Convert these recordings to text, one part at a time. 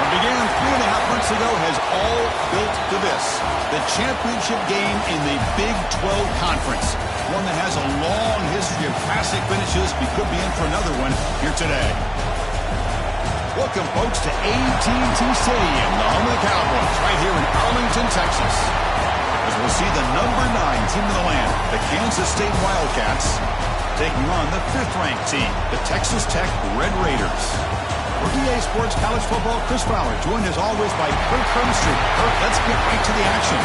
What began 3.5 months ago has all built to this. The championship game in the Big 12 Conference. One that has a long history of classic finishes. We could be in for another one here today. Welcome, folks, to AT&T Stadium, the home of the Cowboys, right here in Arlington, Texas. As we'll see the number 9 team in the land, the KState Wildcats, taking on the 5th-ranked team, the Texas Tech Red Raiders. For EA Sports College Football, Chris Fowler, joined as always by Kirk Hermstreet. Kirk, let's get right to the action.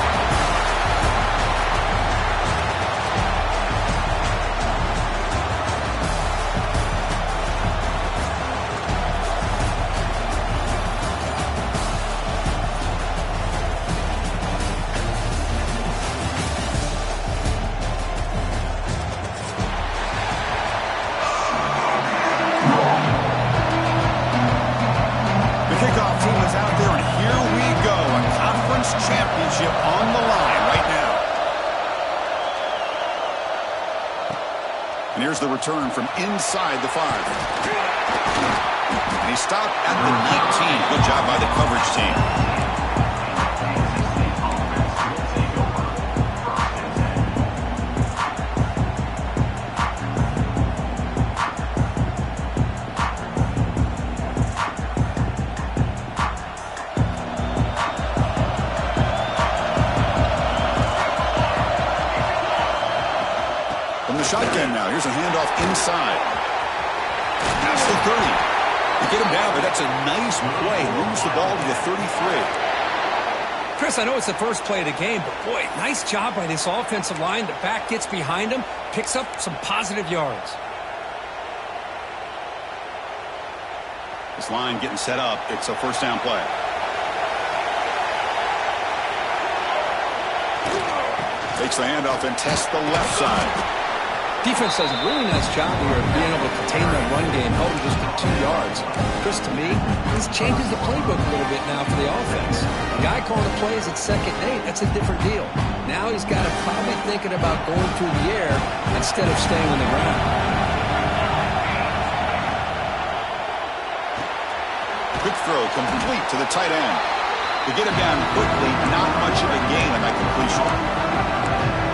The return from inside the 5. And he stopped at the 19. Good job by the coverage team. Shotgun now. Here's a handoff inside. Past the 30. You get him down, but that's a nice play. Moves the ball to the 33. Chris, I know it's the first play of the game, but boy, nice job by this offensive line. The back gets behind him, picks up some positive yards. This line getting set up. It's a first down play. Takes the handoff and tests the left side. Defense does a really nice job here of being able to contain that run game, held just to 2 yards. Chris, to me, this changes the playbook a little bit now for the offense. The guy calling the plays at 2nd and 8, that's a different deal. Now he's got to probably thinking about going through the air instead of staying on the ground. Quick throw complete to the tight end. To get him down quickly, not much of a gain on that completion.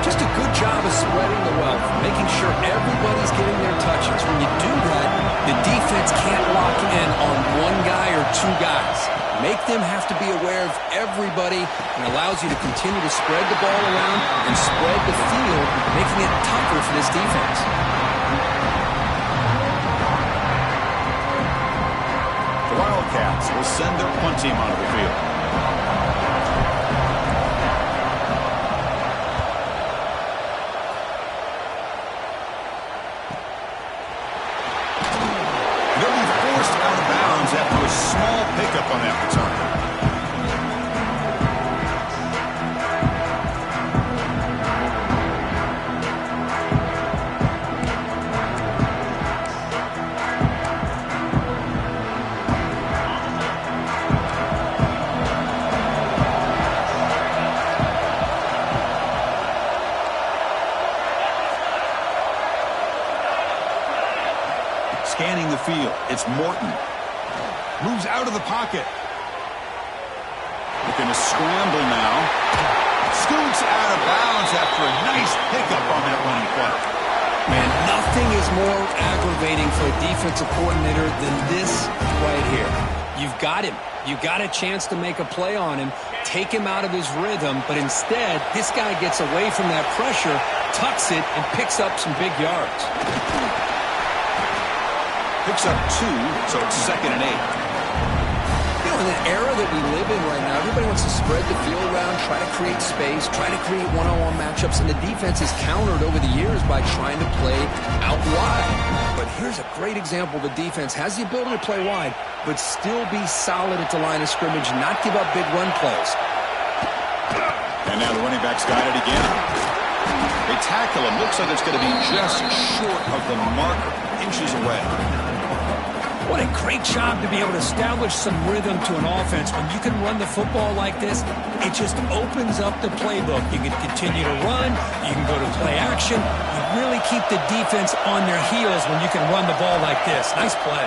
Just a good job of spreading the wealth, making sure everybody's getting their touches. When you do that, the defense can't lock in on one guy or 2 guys. Make them have to be aware of everybody and allows you to continue to spread the ball around and spread the field, making it tougher for this defense. The Wildcats will send their punt team onto the field. After a small pickup on that return. Scanning the field, it's Morton. Moves out of the pocket. Looking to scramble now. Scoots out of bounds after a nice pickup on that running play. Man, nothing is more aggravating for a defensive coordinator than this right here. You've got him. You've got a chance to make a play on him, take him out of his rhythm, but instead, this guy gets away from that pressure, tucks it, and picks up some big yards. Picks up 2, so it's 2nd and 8. In an era that we live in right now, everybody wants to spread the field around, try to create space, try to create one-on-one matchups, and the defense has countered over the years by trying to play out wide. But here's a great example. The defense has the ability to play wide, but still be solid at the line of scrimmage, not give up big run plays. And now the running back's got it again. They tackle him. Looks like it's going to be just short of the marker, inches away. What a great job to be able to establish some rhythm to an offense. When you can run the football like this, it just opens up the playbook. You can continue to run. You can go to play action. You really keep the defense on their heels when you can run the ball like this. Nice play.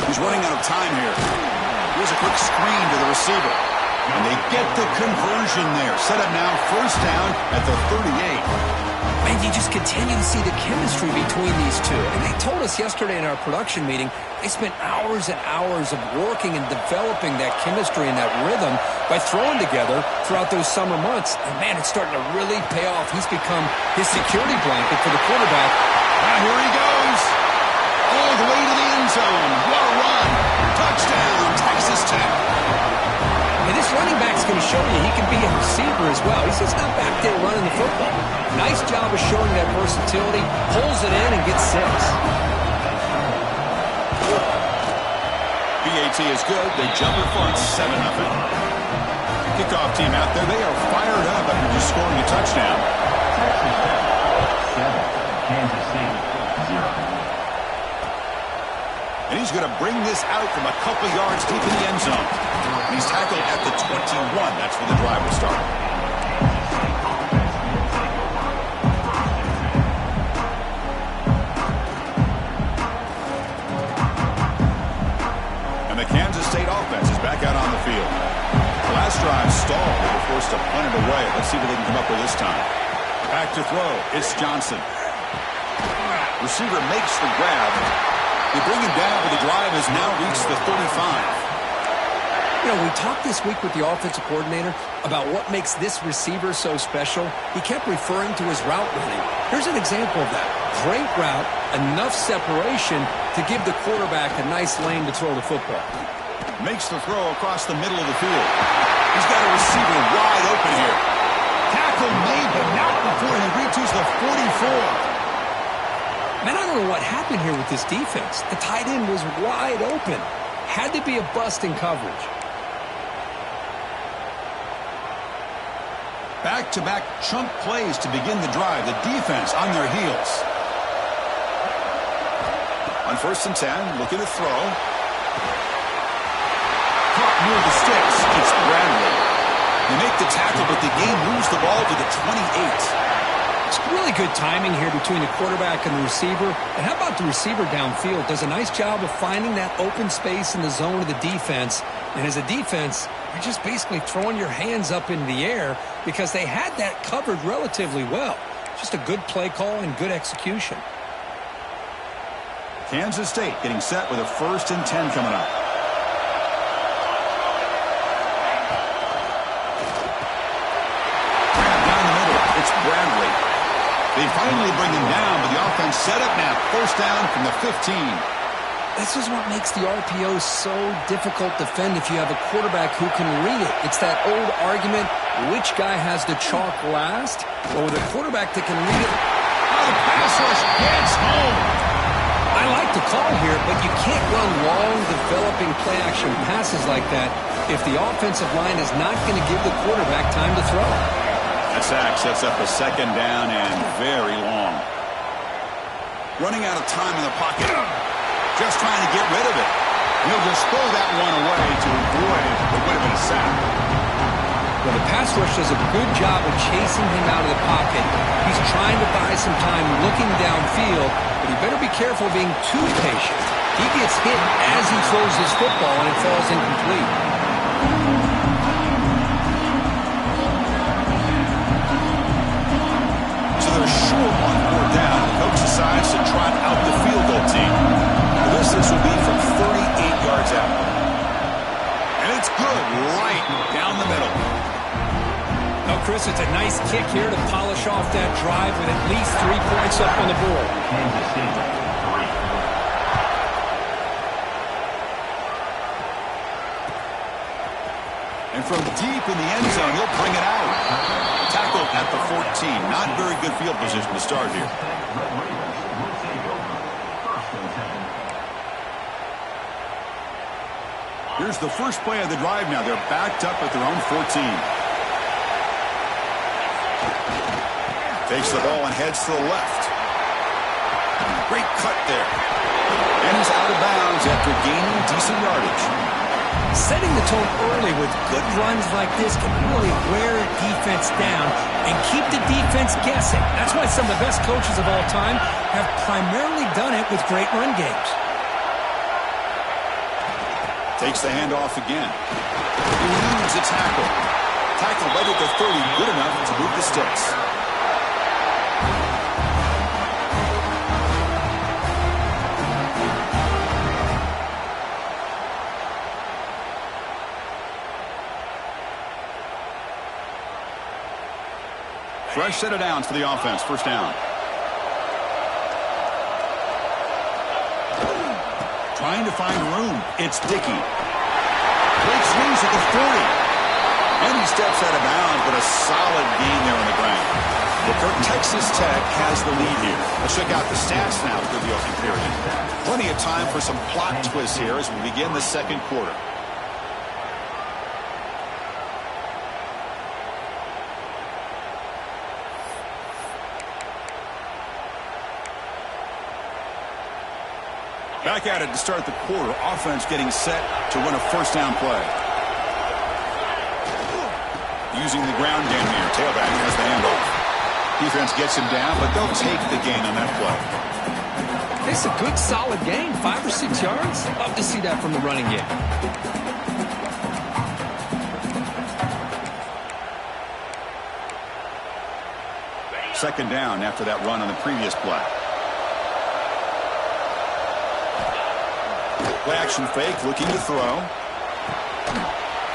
He's running out of time here. Here's a quick screen to the receiver. And they get the conversion there. Set up now, first down at the 38. And you just continue to see the chemistry between these two. And they told us yesterday in our production meeting, they spent hours and hours of working and developing that chemistry and that rhythm by throwing together throughout those summer months. And, man, it's starting to really pay off. He's become his security blanket for the quarterback. Now here he goes. All the way to the end zone. What a run. Touchdown, Texas Tech. And this running back's going to show you he can be a receiver as well. He's just not back there running the football. Nice job of showing that versatility. Pulls it in and gets 6. BAT is good. They jump in front 7-0. Kickoff team out there. They are fired up after just scoring a touchdown. Kansas State 0. And he's going to bring this out from a couple yards deep in the end zone. And he's tackled at the 21. That's where the drive will start. And the Kansas State offense is back out on the field. The last drive stalled. They were forced to punt it away. Let's see what they can come up with this time. Back to throw. It's Johnson. Receiver makes the grab. They bring him down, but the drive has now reached the 35. You know, we talked this week with the offensive coordinator about what makes this receiver so special. He kept referring to his route running. Here's an example of that. Great route, enough separation to give the quarterback a nice lane to throw the football. Makes the throw across the middle of the field. He's got a receiver wide open here. Tackle made, but not before he reaches the 44. Man, I don't know what happened here with this defense. The tight end was wide open. Had to be a bust in coverage. Back-to-back chunk plays to begin the drive. The defense on their heels. On 1st and 10, looking to throw. Caught near the sticks. It's Bradley. They make the tackle, but the game moves the ball to the 28. It's really good timing here between the quarterback and the receiver. And how about the receiver downfield? Does a nice job of finding that open space in the zone of the defense. And as a defense, you're just basically throwing your hands up in the air because they had that covered relatively well. Just a good play call and good execution. Kansas State getting set with a 1st and 10 coming up. Down the middle, it's Bradley. They finally bring him down, but the offense set up now. 1st down from the 15. This is what makes the RPO so difficult to defend if you have a quarterback who can read it. It's that old argument, which guy has the chalk last? Or with a quarterback that can read it. Oh, the pass rush gets home. I like the call here, but you can't run long, developing play-action passes like that if the offensive line is not going to give the quarterback time to throw. That sack sets up a 2nd down and very long. Running out of time in the pocket. Just trying to get rid of it. He'll just throw that one away to avoid what would have been a sack. Well, the pass rush does a good job of chasing him out of the pocket. He's trying to buy some time looking downfield, but he better be careful being too patient. He gets hit as he throws his football, and it falls incomplete. They're short on 4th down. The coach decides to trot out the field goal team. The distance will be from 38 yards out. And it's good right down the middle. Now, Chris, it's a nice kick here to polish off that drive with at least 3 points up on the board. Kansas State 3. And from deep in the end zone, he'll bring it out. Tackled at the 14. Not very good field position to start here. Here's the first play of the drive now. They're backed up at their own 14. Takes the ball and heads to the left. Great cut there. And he's out of bounds after gaining decent yardage. Setting the tone early with good runs like this can really wear a defense down and keep the defense guessing. That's why some of the best coaches of all time have primarily done it with great run games. Takes the handoff again. Eludes a tackle. Tackle right at the 30, good enough to move the sticks. Fresh set of downs for the offense. First down. Trying to find room. It's Dickey. Great swings at the 40. And he steps out of bounds, but a solid gain there on the ground. Well, Texas Tech has the lead here. Let's check out the stats now for the opening period. Plenty of time for some plot twists here as we begin the second quarter. Back at it to start the quarter. Offense getting set to win a first down play. Using the ground game here. Tailback has the handoff. Defense gets him down, but they'll take the gain on that play. It's a good, solid gain. 5 or 6 yards. Love to see that from the running game. Second down after that run on the previous play. Play action fake, looking to throw.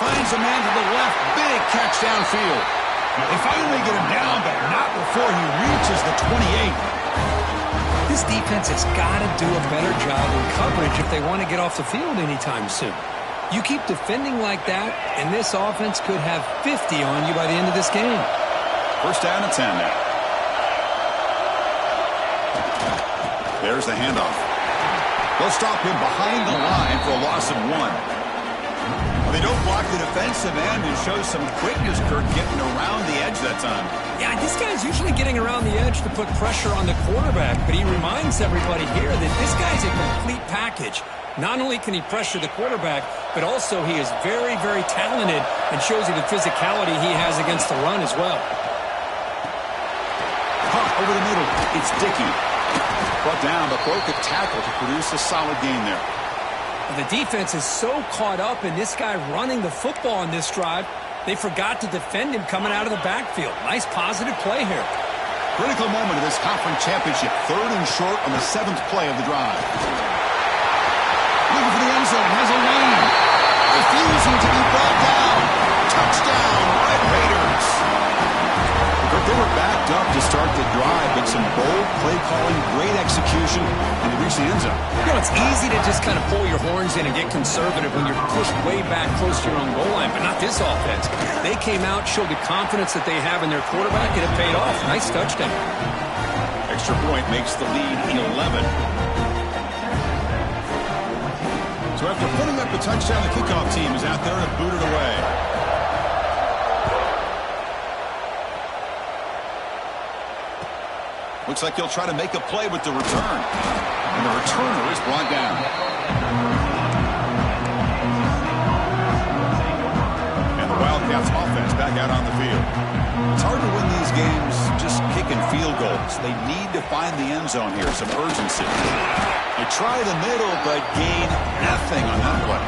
Finds a man to the left. Big catch downfield. They finally get him down, but not before he reaches the 28. This defense has got to do a better job in coverage if they want to get off the field anytime soon. You keep defending like that, and this offense could have 50 on you by the end of this game. First down and 10 now. There's the handoff. They'll stop him behind the line for a loss of 1. Well, they don't block the defensive end and show some quickness, Kirk, getting around the edge that time. Yeah, this guy's usually getting around the edge to put pressure on the quarterback, but he reminds everybody here that this guy's a complete package. Not only can he pressure the quarterback, but also he is very, very talented and shows you the physicality he has against the run as well. Over the middle, it's Dickey. Brought down, but broke a tackle to produce a solid gain there. The defense is so caught up in this guy running the football on this drive, they forgot to defend him coming out of the backfield. Nice positive play here. Critical moment of this conference championship. 3rd and short on the 7th play of the drive. Looking for the end zone. Has a lane. Refusing to be brought down. Touchdown, Red Raiders. They were backed up to start the drive, but some bold play calling, great execution, and they reached the end zone. You know, it's easy to just kind of pull your horns in and get conservative when you're pushed way back close to your own goal line, but not this offense. They came out, showed the confidence that they have in their quarterback, and it paid off. Nice touchdown. Extra point makes the lead 11. So after putting up a touchdown, the kickoff team is out there to boot it away. Looks like he'll try to make a play with the return. And the returner is brought down. And the Wildcats offense back out on the field. It's hard to win these games just kicking field goals. They need to find the end zone here, some urgency. They try the middle, but gain nothing on that play.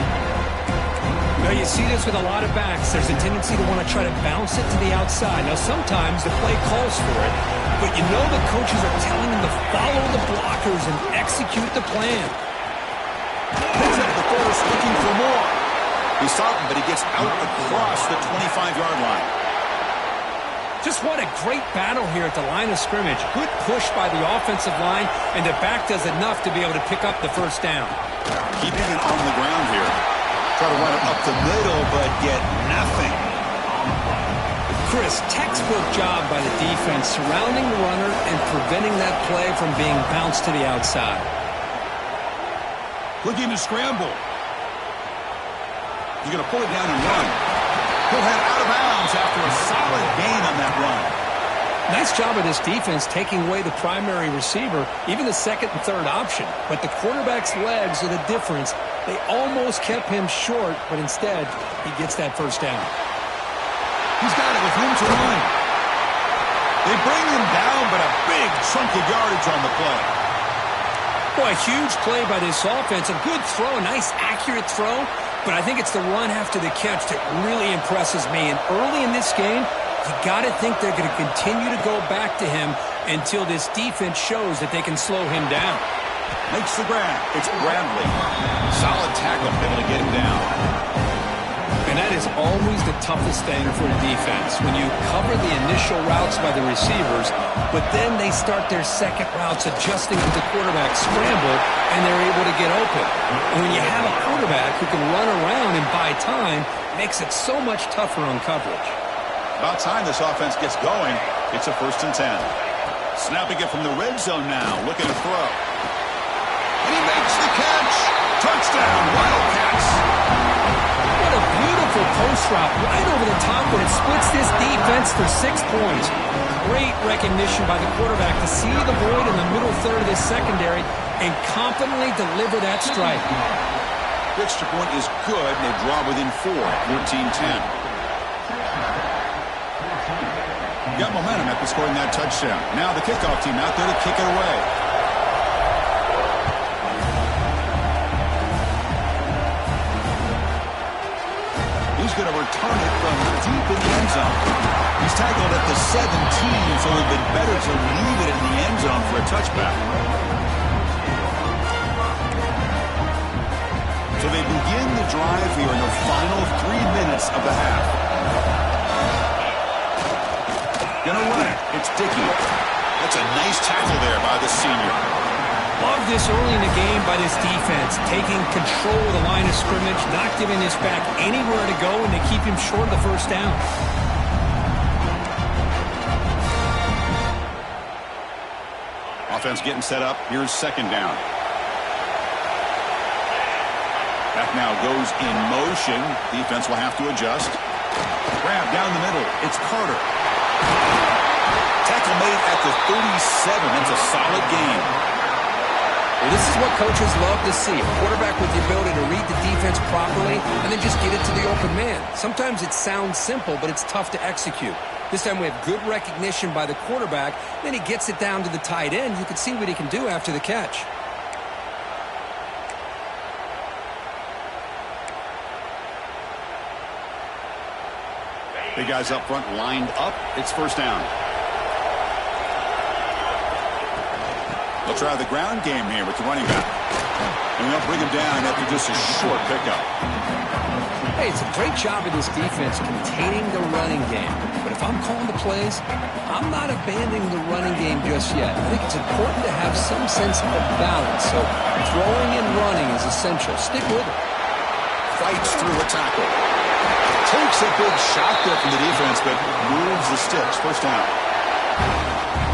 Now, you see this with a lot of backs. There's a tendency to want to try to bounce it to the outside. Now, sometimes the play calls for it, but you know the coaches are telling them to follow the blockers and execute the plan. Picks up the force, looking for more. He stopped him, but he gets out across the 25-yard line. Just what a great battle here at the line of scrimmage. Good push by the offensive line, and the back does enough to be able to pick up the first down. Keeping it on the ground here. Try to run it up the middle, but get nothing. Chris, textbook job by the defense surrounding the runner and preventing that play from being bounced to the outside. Looking to scramble. He's going to pull it down and run. He'll head out of bounds after a solid gain on that run. Nice job of this defense taking away the primary receiver, even the second and third option. But the quarterback's legs are the difference. They almost kept him short, but instead, he gets that first down. He's got it with room to run. They bring him down, but a big chunk of yardage on the play. Boy, a huge play by this offense. A good throw, a nice accurate throw, but I think it's the run after the catch that really impresses me. And early in this game, you got to think they're going to continue to go back to him until this defense shows that they can slow him down. Makes the grab. It's Bradley. Solid tackle, able to get him down. And that is always the toughest thing for a defense, when you cover the initial routes by the receivers, but then they start their second routes adjusting to the quarterback scramble, and they're able to get open. And when you have a quarterback who can run around and buy time, it makes it so much tougher on coverage. About time this offense gets going. It's a 1st and 10. Snapping it from the red zone now, looking to throw. And he makes the catch. Touchdown, Wildcats. What a beautiful post route right over the top when it splits this defense for 6 points. Great recognition by the quarterback to see the void in the middle third of this secondary and confidently deliver that strike. Extra point is good, and they draw within 4, 14-10. Got momentum after scoring that touchdown. Now the kickoff team out there to kick it away. He's going to return it from deep in the end zone. He's tackled at the 17, so it would have been better to leave it in the end zone for a touchback. So they begin the drive here in the final 3 minutes of the half. Gonna run it. It's Dickey. That's a nice tackle there by the senior. Love this early in the game by this defense, taking control of the line of scrimmage, not giving this back anywhere to go, and they keep him short of the first down. Offense getting set up. Here's 2nd down. Back now goes in motion. Defense will have to adjust. Grab down the middle. It's Carter. Tackle made at the 37. That's a solid game. Well, this is what coaches love to see. A quarterback with the ability to read the defense properly and then just get it to the open man. Sometimes it sounds simple, but it's tough to execute. This time we have good recognition by the quarterback. Then he gets it down to the tight end. You can see what he can do after the catch. Big guys up front lined up. It's 1st down. They'll try the ground game here with the running back. And they'll bring him down after just a short pickup. Hey, it's a great job of this defense containing the running game. But if I'm calling the plays, I'm not abandoning the running game just yet. I think it's important to have some sense of balance. So throwing and running is essential. Stick with it. Fights through a tackle. Takes a big shot there from the defense, but moves the sticks. 1st down.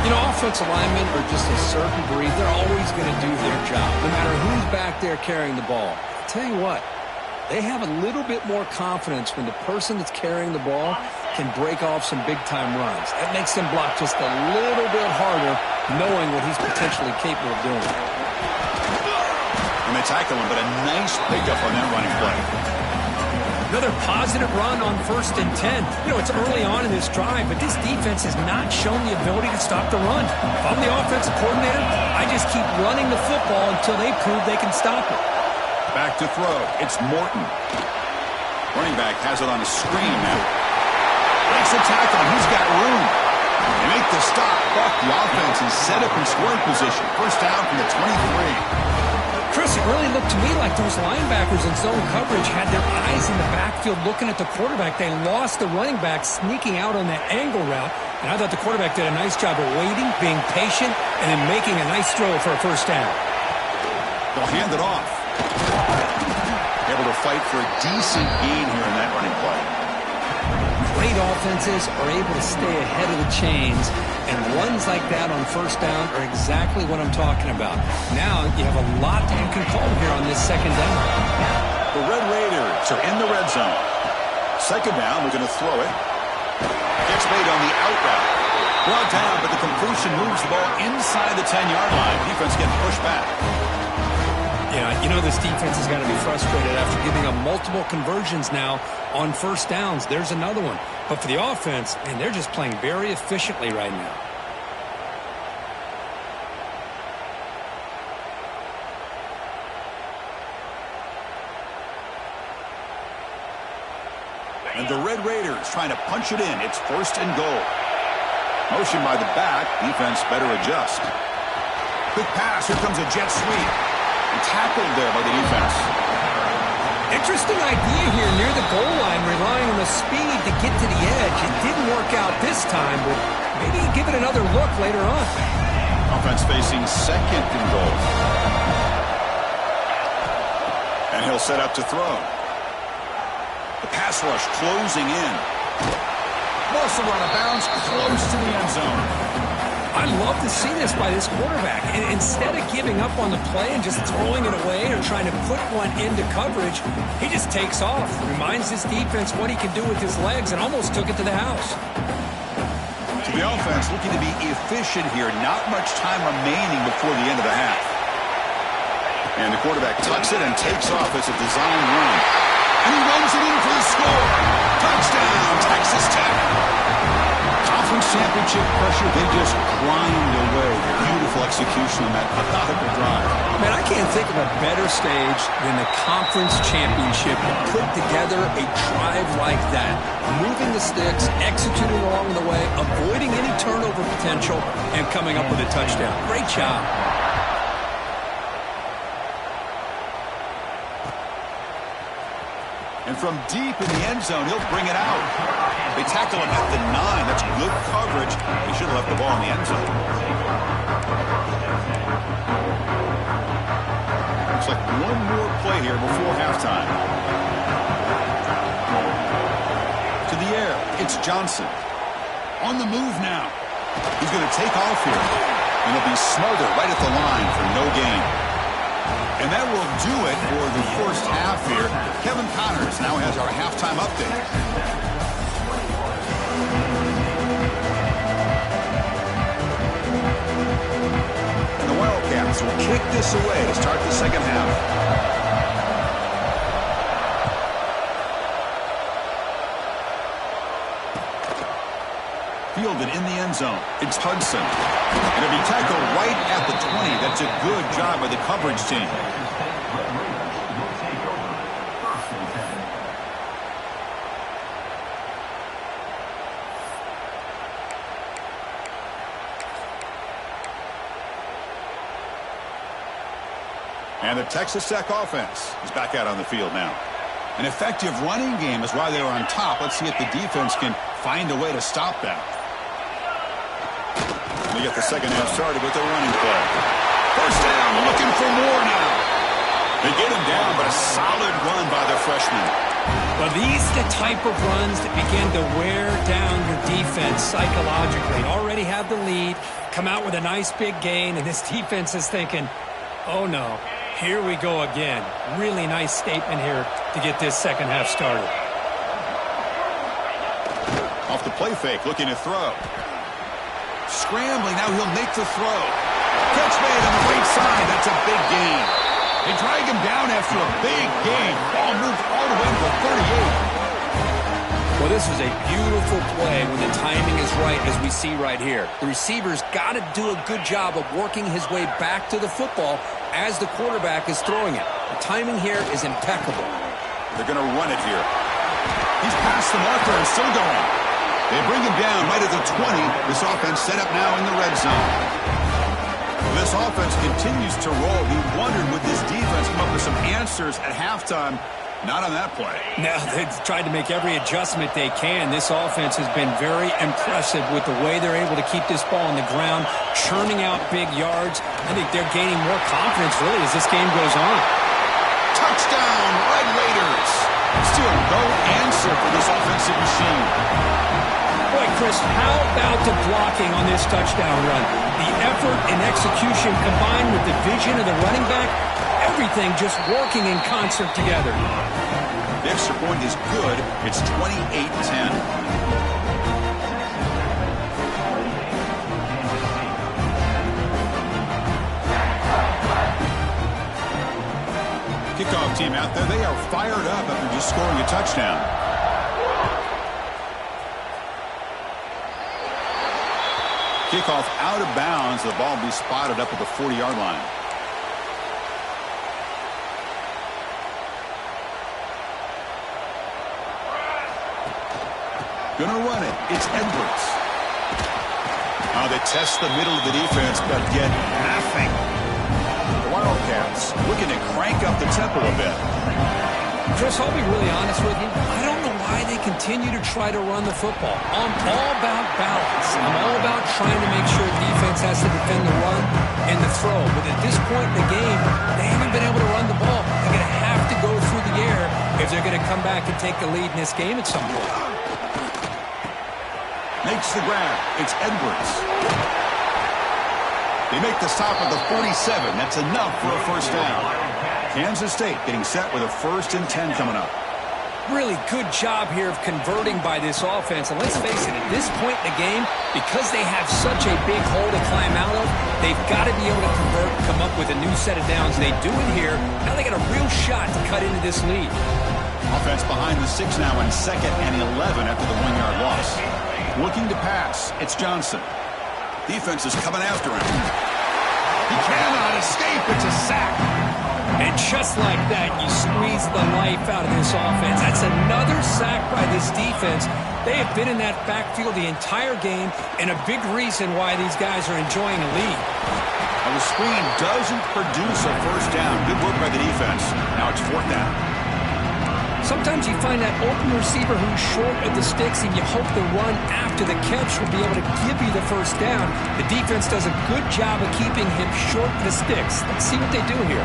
You know, offensive linemen are just a certain breed. They're always going to do their job, no matter who's back there carrying the ball. I'll tell you what, they have a little bit more confidence when the person that's carrying the ball can break off some big-time runs. That makes them block just a little bit harder, knowing what he's potentially capable of doing. And they tackle him, but a nice pickup on that running play. Another positive run on 1st and 10. You know, it's early on in this drive, but this defense has not shown the ability to stop the run. If I'm the offensive coordinator, I just keep running the football until they prove they can stop it. Back to throw. It's Morton. Running back has it on a screen now. Breaks the tackle, and he's got room. They make the stop, buck the offense, and set up in scoring position. 1st down from the 23. Chris, it really looked to me like those linebackers in zone coverage had their eyes in the backfield looking at the quarterback. They lost the running back sneaking out on that angle route, and I thought the quarterback did a nice job of waiting, being patient, and then making a nice throw for a 1st down. They'll hand it off. Able to fight for a decent gain here in that running play. Great offenses are able to stay ahead of the chains, and runs like that on 1st down are exactly what I'm talking about. Now you have a lot that you can call here on this 2nd down. The Red Raiders are in the red zone. 2nd down, we're going to throw it. Gets made on the out route. Brought down, but the completion moves the ball inside the 10-yard line. Defense getting pushed back. Yeah, you know this defense has got to be frustrated after giving up multiple conversions now on 1st downs. There's another one. But for the offense, man, they're just playing very efficiently right now. And the Red Raiders trying to punch it in. It's 1st and goal. Motion by the back. Defense better adjust. Quick pass. Here comes a jet sweep. And tackled there by the defense. Interesting idea here near the goal line, relying on the speed to get to the edge. It didn't work out this time, but maybe give it another look later on. Offense facing 2nd and goal. And he'll set up to throw. The pass rush closing in. Morsel out of bounds, close to the end zone. I love to see this by this quarterback. And instead of giving up on the play and just throwing it away or trying to put one into coverage, he just takes off. Reminds his defense what he can do with his legs and almost took it to the house. To the offense, looking to be efficient here. Not much time remaining before the end of the half. And the quarterback tucks it and takes off as a design run. And he runs it in for the score. Touchdown, Texas Tech. Conference championship pressure, they just grind away. Beautiful execution on that methodical drive. Man, I can't think of a better stage than the conference championship to put together a drive like that. Moving the sticks, executing along the way, avoiding any turnover potential, and coming up with a touchdown. Great job. And from deep in the end zone, he'll bring it out. They tackle him at the 9. That's good coverage. He should have left the ball in the end zone. Looks like one more play here before halftime. To the air, it's Johnson. On the move now. He's going to take off here. And he'll be smothered right at the line for no gain. And that will do it for the first half here. Kevin Connors now has our halftime update. And the Wildcats will kick this away to start the second half. Fielded in the end zone. It's Hudson. And it'll be tackled right at the 20. That's a good job by the coverage team. And the Texas Tech offense is back out on the field now. An effective running game is why they were on top. Let's see if the defense can find a way to stop that. We get the second half started with the running play. First down, looking for more now. They get him down, but a solid run by the freshman. Well, these are the type of runs that begin to wear down your defense psychologically. Already have the lead, come out with a nice big gain, and this defense is thinking, oh no, here we go again. Really nice statement here to get this second half started. Off the play fake, looking to throw. Scrambling, now he'll make the throw. Catch made on the right side, that's a big gain. They drag him down after a big gain. Ball moved all the way to the 38. Well, this was a beautiful play when the timing is right, as we see right here. The receiver's got to do a good job of working his way back to the football as the quarterback is throwing it. The timing here is impeccable. They're going to run it here. He's past the marker and still going. They bring him down right at the 20. This offense set up now in the red zone. This offense continues to roll. He wondered, would this defense come up with some answers at halftime? Not on that play. Now, they've tried to make every adjustment they can. This offense has been very impressive with the way they're able to keep this ball on the ground, churning out big yards. I think they're gaining more confidence, really, as this game goes on. Touchdown, Red Raiders. Still no answer for this offensive machine. Boy, Chris, how about the blocking on this touchdown run? The effort and execution combined with the vision of the running back, everything just working in concert together. The extra point is good. It's 28-10. Kickoff team out there, they are fired up after just scoring a touchdown. Kickoff out of bounds. The ball will be spotted up at the 40-yard line. Gonna run it. It's Edwards. Now they test the middle of the defense, but get nothing. The Wildcats looking to crank up the tempo a bit. Chris, I'll be really honest with you. I don't know why they continue to try to run the football. I'm all about balance. I'm all about trying to make sure defense has to defend the run and the throw. But at this point in the game, they haven't been able to run the ball. They're going to have to go through the air if they're going to come back and take the lead in this game at some point. Makes the grab. It's Edwards. They make the stop at the 47. That's enough for a first down. Kansas State getting set with a 1st and 10 coming up. Really good job here of converting by this offense. And let's face it, at this point in the game, because they have such a big hole to climb out of, they've got to be able to convert, come up with a new set of downs. They do it here. Now they got a real shot to cut into this lead. Offense behind the 6 now in 2nd and 11 after the 1-yard loss. Looking to pass. It's Johnson. Defense is coming after him. He cannot escape. It's a sack. And just like that, you squeeze the life out of this offense. That's another sack by this defense. They have been in that backfield the entire game, and a big reason why these guys are enjoying a lead. Now the screen doesn't produce a first down. Good work by the defense. Now it's 4th down. Sometimes you find that open receiver who's short of the sticks, and you hope the run after the catch will be able to give you the first down. The defense does a good job of keeping him short of the sticks. Let's see what they do here.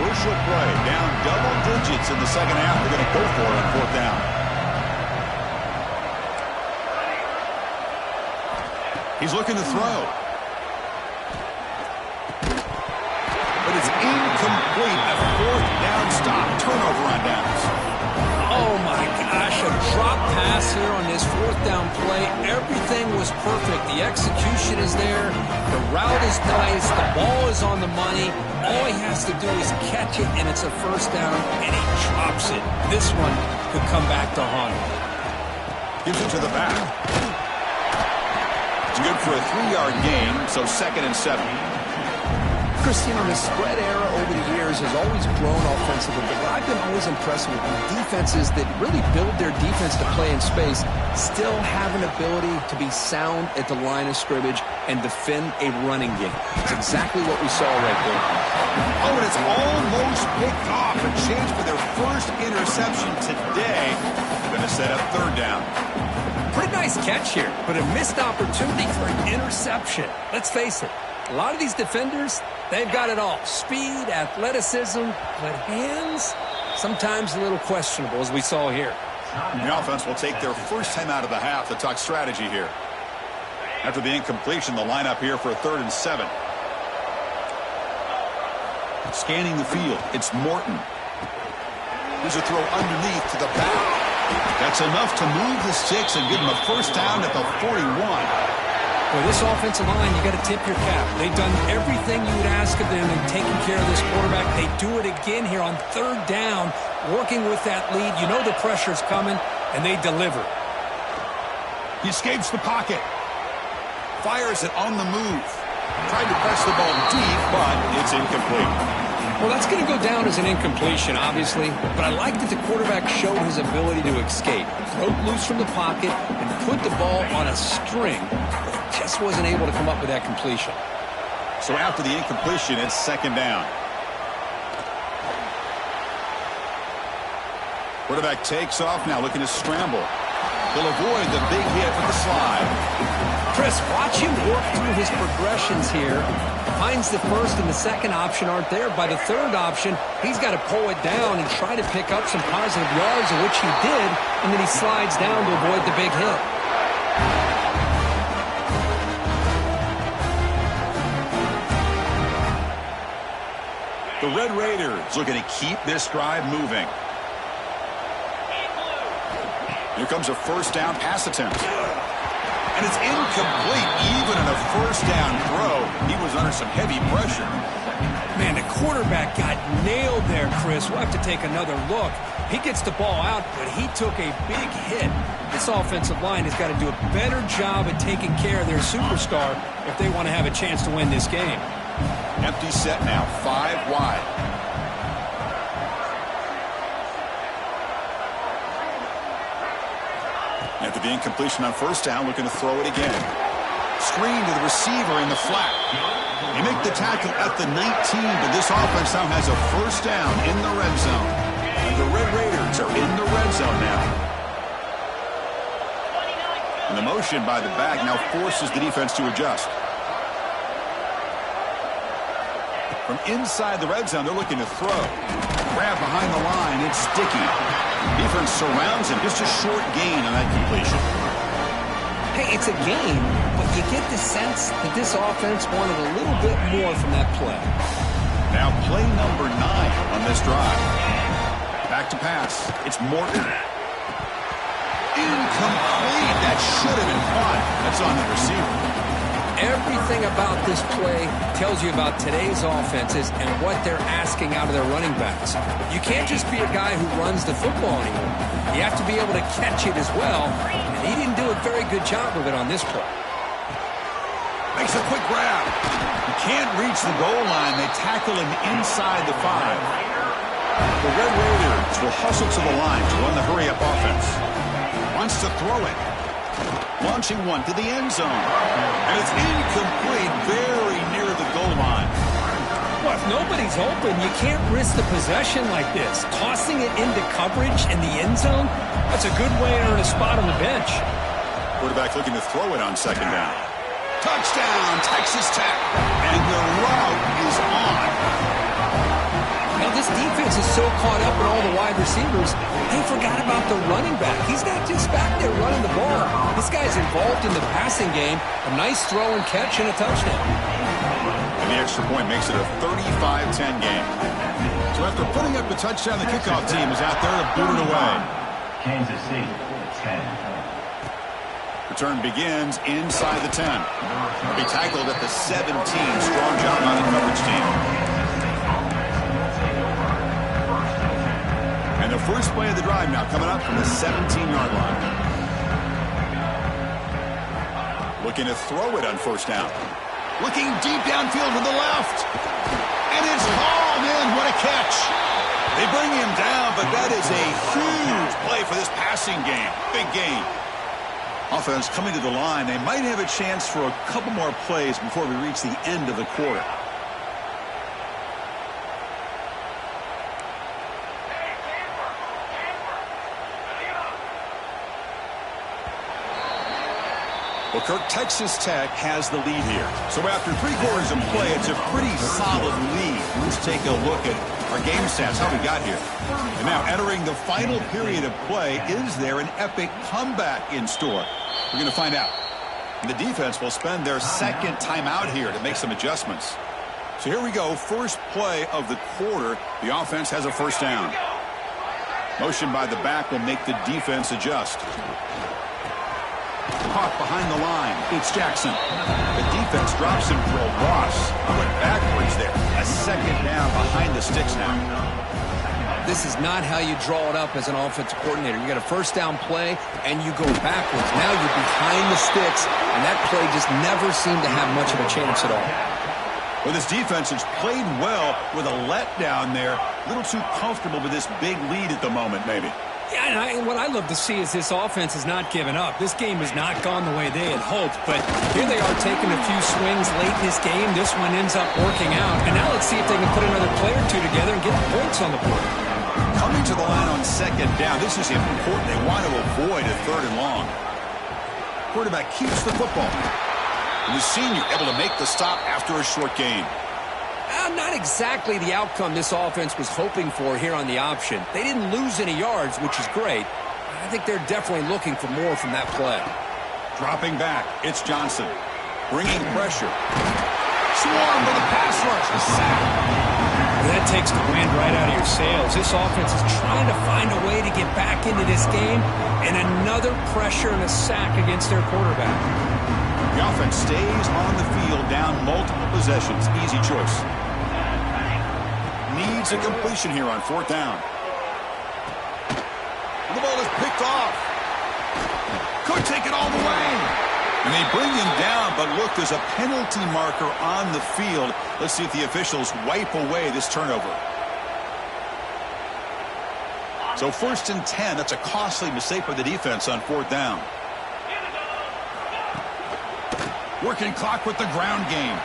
Crucial play. Down double digits in the second half. They're going to go for it on 4th down. He's looking to throw. But it's incomplete. A 4th down stop. Turnover on downs. Oh, my gosh. A drop pass here on this 4th down play. Everything was perfect. The execution is there. The route is nice. The ball is on the money. All he has to do is catch it, and it's a first down, and he drops it. This one could come back to haunt him. Gives it to the back. It's good for a 3-yard gain, so 2nd and 7. Christian, the spread era over the years has always grown offensively, but I've been always impressed with defenses that really build their defense to play in space, still have an ability to be sound at the line of scrimmage and defend a running game. It's exactly what we saw right there. Oh, and it's almost picked off. A chance for their first interception today. Going to set up 3rd down. Pretty nice catch here, but a missed opportunity for an interception. Let's face it, a lot of these defenders, they've got it all. Speed, athleticism, but hands, sometimes a little questionable, as we saw here. The offense will take their first time out of the half to talk strategy here. After the incompletion, the lineup here for a 3rd and 7. Scanning the field, it's Morton. Here's a throw underneath to the back. That's enough to move the sticks and give them a first down at the 41. Well, this offensive line, you got to tip your cap. They've done everything you would ask of them in taking care of this quarterback. They do it again here on 3rd down, working with that lead. You know the pressure's coming, and they deliver. He escapes the pocket. Fires it on the move. Tried to press the ball deep, but it's incomplete. Well, that's going to go down as an incompletion, obviously, but I like that the quarterback showed his ability to escape. Broke loose from the pocket and put the ball on a string. Just wasn't able to come up with that completion. So after the incompletion, it's 2nd down. Quarterback takes off now, looking to scramble. He'll avoid the big hit with the slide. Chris, watch him work through his progressions here. Finds the 1st and the 2nd option aren't there. By the 3rd option, he's got to pull it down and try to pick up some positive yards, which he did, and then he slides down to avoid the big hit. The Red Raiders looking to keep this drive moving. Here comes a first down pass attempt. And it's incomplete. Even in a first down throw, he was under some heavy pressure. Man, the quarterback got nailed there, Chris. We'll have to take another look. He gets the ball out, but he took a big hit. This offensive line has got to do a better job at taking care of their superstar if they want to have a chance to win this game. Empty set now, 5 wide. After the incompletion on first down, looking to throw it again. Screen to the receiver in the flat. They make the tackle at the 19, but this offense now has a first down in the red zone. And the Red Raiders are in the red zone now. And the motion by the back now forces the defense to adjust. From inside the red zone, they're looking to throw. Grab behind the line, it's sticky. Defense surrounds him, just a short gain on that completion. Hey, it's a game, but you get the sense that this offense wanted a little bit more from that play. Now play number 9 on this drive. Back to pass. It's Morton. Incomplete. That should have been caught. That's on the receiver. Everything about this play tells you about today's offenses and what they're asking out of their running backs. You can't just be a guy who runs the football anymore. You have to be able to catch it as well, and he didn't do a very good job of it on this play. Makes a quick grab. He can't reach the goal line. They tackle him inside the 5. The Red Raiders will hustle to the line to run the hurry-up offense. Wants to throw it. Launching one to the end zone. And it's incomplete, very near the goal line. Well, if nobody's open, you can't risk the possession like this. Tossing it into coverage in the end zone, that's a good way to earn a spot on the bench. Quarterback looking to throw it on second down. Touchdown, Texas Tech. And the route is on. Now, this defense is so caught up in all the wide receivers, they forgot about the running back. He's not just back there running the ball. This guy's involved in the passing game. A nice throw and catch and a touchdown. And the extra point makes it a 35-10 game. So after putting up the touchdown, the kickoff team is out there to boot it away. Kansas State, 10. Return begins inside the 10. He'll be tackled at the 17. Strong job by the coverage team. And the first play of the drive now coming up from the 17-yard line. Looking to throw it on first down. Looking deep downfield to the left. And it's hauled in. What a catch. They bring him down, but that is a huge play for this passing game. Big gain. Offense coming to the line. They might have a chance for a couple more plays before we reach the end of the quarter. Well, Kirk, Texas Tech has the lead here. So after 3 quarters of play, it's a pretty solid lead. Let's take a look at our game stats, how we got here. And now entering the final period of play, is there an epic comeback in store? We're going to find out. And the defense will spend their second timeout here to make some adjustments. So here we go. First play of the quarter. The offense has a first down. Motion by the back will make the defense adjust. Caught behind the line. It's Jackson. The defense drops him for a loss. Went backwards there. A second down behind the sticks now. This is not how you draw it up as an offensive coordinator. You got a first down play, and you go backwards. Now you're behind the sticks, and that play just never seemed to have much of a chance at all. Well, this defense has played well with a letdown there. A little too comfortable with this big lead at the moment, maybe. Yeah, and what I love to see is this offense has not given up. This game has not gone the way they had hoped, but here they are taking a few swings late in this game. This one ends up working out, and now let's see if they can put another play or two together and get the points on the board. Coming to the line on second down, this is important. They want to avoid a 3rd and long. Quarterback keeps the football. And the senior able to make the stop after a short gain. Not exactly the outcome this offense was hoping for here on the option. They didn't lose any yards, which is great. I think they're definitely looking for more from that play. Dropping back, it's Johnson. Bringing pressure. Swarmed by the pass rush. The sack. That takes the wind right out of your sails. This offense is trying to find a way to get back into this game, and another pressure and a sack against their quarterback. The offense stays on the field down multiple possessions. Easy choice. Needs a completion here on 4th down. And the ball is picked off. Could take it all the way. And they bring him down, but look, there's a penalty marker on the field. Let's see if the officials wipe away this turnover. So 1st and 10, that's a costly mistake for the defense on 4th down. Working clock with the ground game.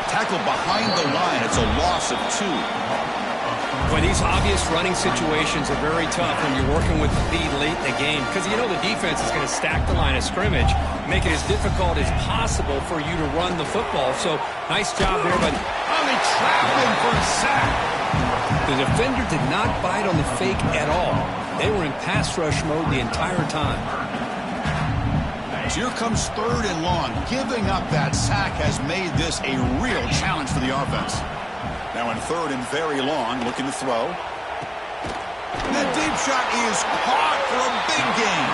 Tackle behind the line. It's a loss of 2. Boy, these obvious running situations are very tough when you're working with the lead late in the game because you know the defense is going to stack the line of scrimmage, make it as difficult as possible for you to run the football. So, nice job there, but they trapped him for a sack. The defender did not bite on the fake at all. They were in pass rush mode the entire time. So here comes 3rd and long. Giving up that sack has made this a real challenge for the offense. Now in 3rd and very long, looking to throw. The deep shot is caught for a big gain.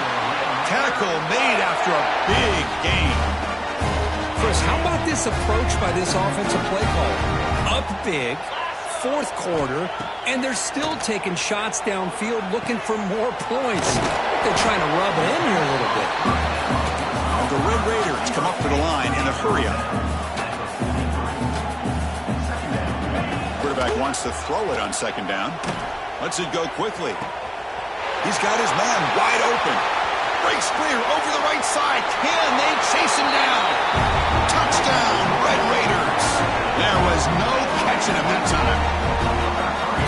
Tackle made after a big gain. Chris, how about this approach by this offensive play caller? Up big, 4th quarter, and they're still taking shots downfield looking for more points. They're trying to rub it in here a little bit. The Red Raiders come up to the line in a hurry-up. Quarterback wants to throw it on 2nd down. Lets it go quickly. He's got his man wide open. Breaks clear over the right side. Can they chase him down? Touchdown, Red Raiders. There was no catching him that time.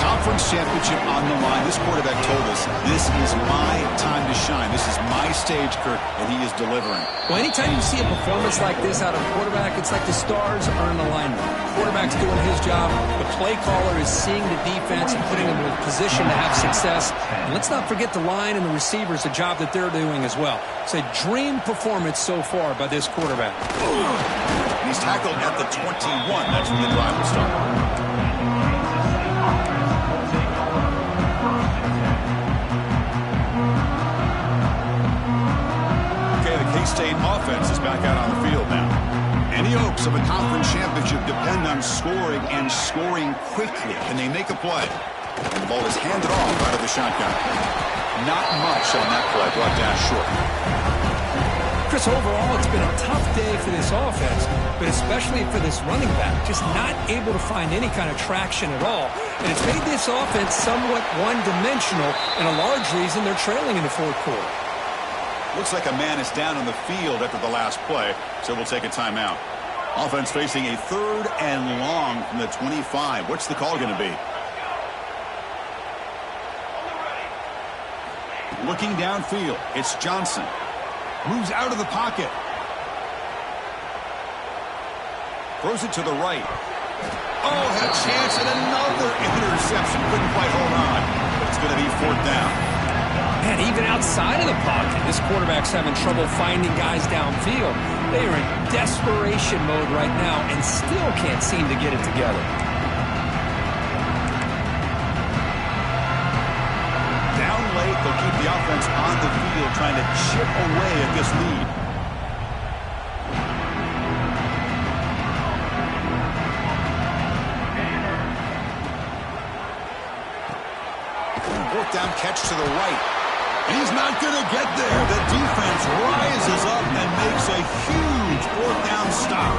Conference championship on the line. This quarterback told us, this is my time to shine. This is my stage, Kurt, and he is delivering. Well, anytime you see a performance like this out of a quarterback, it's like the stars are in alignment. Quarterback's doing his job. The play caller is seeing the defense and putting them in a position to have success. And let's not forget the line and the receivers, the job that they're doing as well. It's a dream performance so far by this quarterback. He's tackled at the 21. That's when the drive will start. KState offense is back out on the field now. Any hopes of a conference championship depend on scoring and scoring quickly. Can they make a play? And the ball is handed off out of the shotgun. Not much on that play, brought down short. Chris, overall, it's been a tough day for this offense, but especially for this running back, just not able to find any kind of traction at all. And it's made this offense somewhat one-dimensional, and a large reason they're trailing in the 4th quarter. Looks like a man is down on the field after the last play, so we'll take a timeout. Offense facing a 3rd and long from the 25. What's the call going to be? Looking downfield, it's Johnson. Moves out of the pocket. Throws it to the right. Oh, had a chance at another interception. Couldn't quite hold on. It's going to be 4th down. Man, even outside of the pocket, this quarterback's having trouble finding guys downfield. They are in desperation mode right now and still can't seem to get it together. Down late, they'll keep the offense on the field trying to chip away at this lead. 4th down catch to the right. And he's not going to get there. The defense rises up and makes a huge 4th down stop.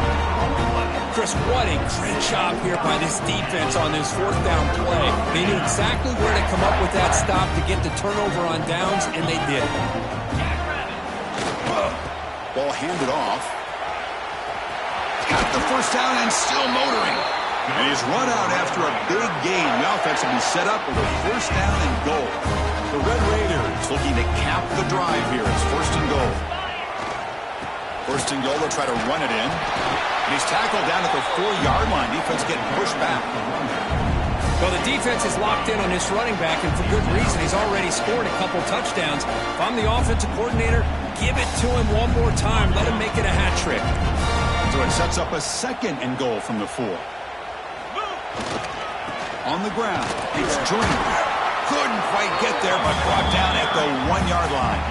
Chris, what a great job here by this defense on this 4th down play. They knew exactly where to come up with that stop to get the turnover on downs, and they did. Ball handed off. Got the 1st down and still motoring. And he's run out after a big gain. The offense will be set up with a 1st down and goal. The Red Raiders looking to cap the drive here. It's 1st and goal. 1st and goal, they'll try to run it in. And he's tackled down at the 4-yard line. Defense getting pushed back. Well, the defense is locked in on this running back, and for good reason. He's already scored a couple touchdowns. If I'm the offensive coordinator, give it to him one more time. Let him make it a hat trick. So it sets up a 2nd and goal from the 4. On the ground, it's Junior. Couldn't quite get there, but brought down at the 1-yard line.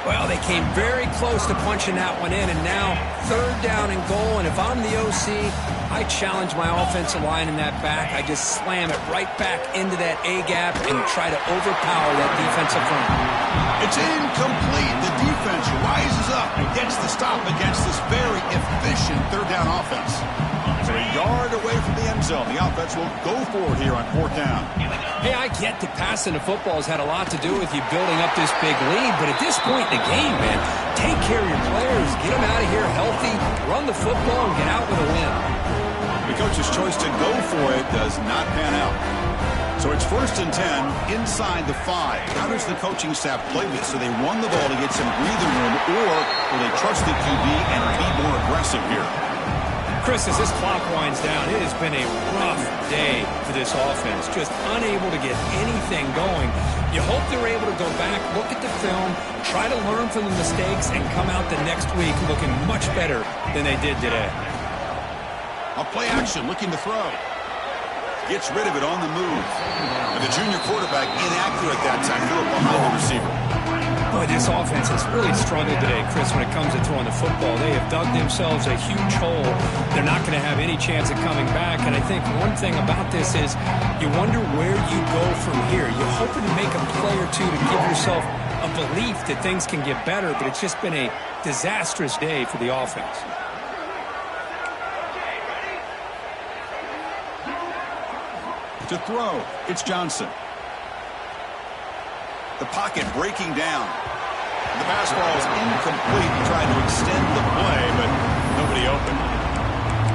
Well, they came very close to punching that one in, and now 3rd down and goal. And if I'm the OC, I challenge my offensive line in that back. I just slam it right back into that A-gap and try to overpower that defensive front. It's incomplete. The defense rises up and gets the stop against this very efficient 3rd down offense. So a yard away from the end zone. The offense will go for it here on 4th down. Hey, I get that passing the football has had a lot to do with you building up this big lead, but at this point in the game, man, take care of your players, get them out of here healthy, run the football, and get out with a win. The coach's choice to go for it does not pan out. So it's 1st and 10 inside the 5. How does the coaching staff play this? Do they run the ball to get some breathing room, or will they trust the QB and be more aggressive here? Chris, as this clock winds down, it has been a rough day for this offense. Just unable to get anything going. You hope they're able to go back, look at the film, try to learn from the mistakes, and come out the next week looking much better than they did today. A play action, looking to throw. Gets rid of it on the move. And the junior quarterback inaccurate that time. Threw it behind the receiver. Boy, this offense has really struggled today, Chris, when it comes to throwing the football. They have dug themselves a huge hole. They're not going to have any chance of coming back. And I think one thing about this is you wonder where you go from here. You're hoping to make a play or two to give yourself a belief that things can get better, but it's just been a disastrous day for the offense. To throw, it's Johnson. The pocket breaking down. The pass ball is incomplete. Trying to extend the play, but nobody open.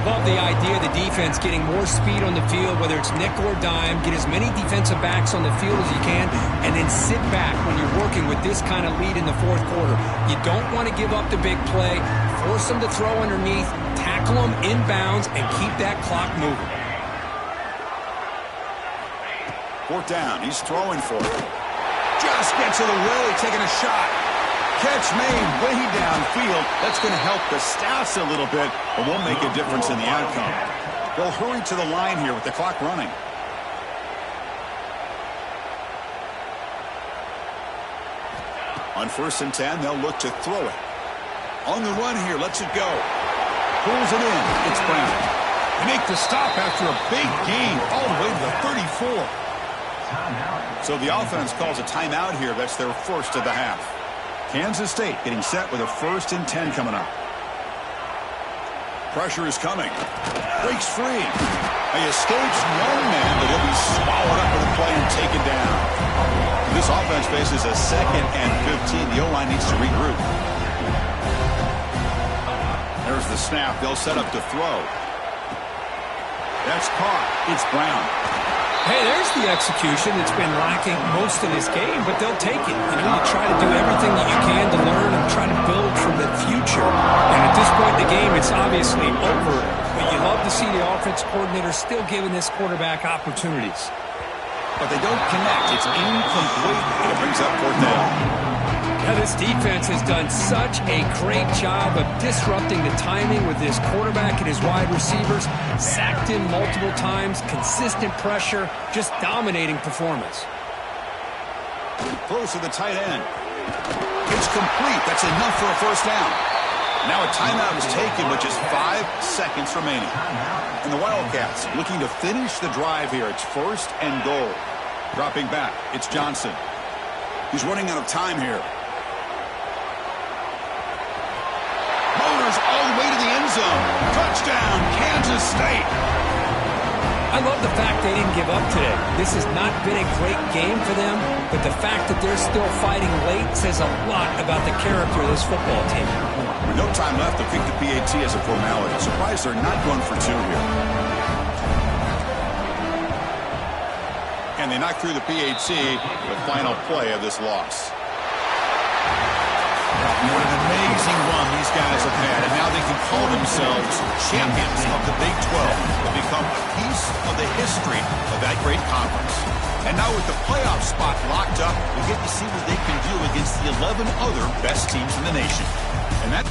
Love the idea of the defense getting more speed on the field, whether it's nickel or dime, get as many defensive backs on the field as you can, and then sit back when you're working with this kind of lead in the 4th quarter. You don't want to give up the big play, force them to throw underneath, tackle them inbounds, and keep that clock moving. 4th down, he's throwing for it. Just gets to the willy, taking a shot. Catch made way downfield. That's going to help the stats a little bit, but won't make a difference in the outcome. They'll hurry to the line here with the clock running. On 1st and 10, they'll look to throw it. On the run here, lets it go. Pulls it in. It's Brown. They make the stop after a big gain all the way to the 34. So the offense calls a timeout here. That's their first of the half. Kansas State getting set with a 1st and 10 coming up. Pressure is coming. Breaks free. He escapes one man, but he'll be swallowed up with a play and taken down. This offense faces a 2nd and 15. The O-line needs to regroup. There's the snap. They'll set up to throw. That's caught. It's Brown. Hey, there's the execution that's been lacking most of this game, but they'll take it. You know, you try to do everything that you can to learn and try to build for the future. And at this point in the game, it's obviously over, but you love to see the offense coordinator still giving this quarterback opportunities. But they don't connect. It's incomplete, and it brings up 4th down. Now, this defense has done such a great job of disrupting the timing with his quarterback and his wide receivers. Sacked him multiple times, consistent pressure, just dominating performance. Throws to the tight end. It's complete. That's enough for a 1st down. Now a timeout is taken with just 5 seconds remaining. And the Wildcats looking to finish the drive here. It's 1st and goal. Dropping back, it's Johnson. He's running out of time here. All the way to the end zone. Touchdown, Kansas State. I love the fact they didn't give up today. This has not been a great game for them, but the fact that they're still fighting late says a lot about the character of this football team. With no time left, they'll kick the PAT as a formality. Surprised they're not going for 2 here. And they knock through the PAT, the final play of this loss. What an amazing run these guys have had, and now they can call themselves champions of the Big 12 and become a piece of the history of that great conference. And now with the playoff spot locked up, we get to see what they can do against the 11 other best teams in the nation. And that...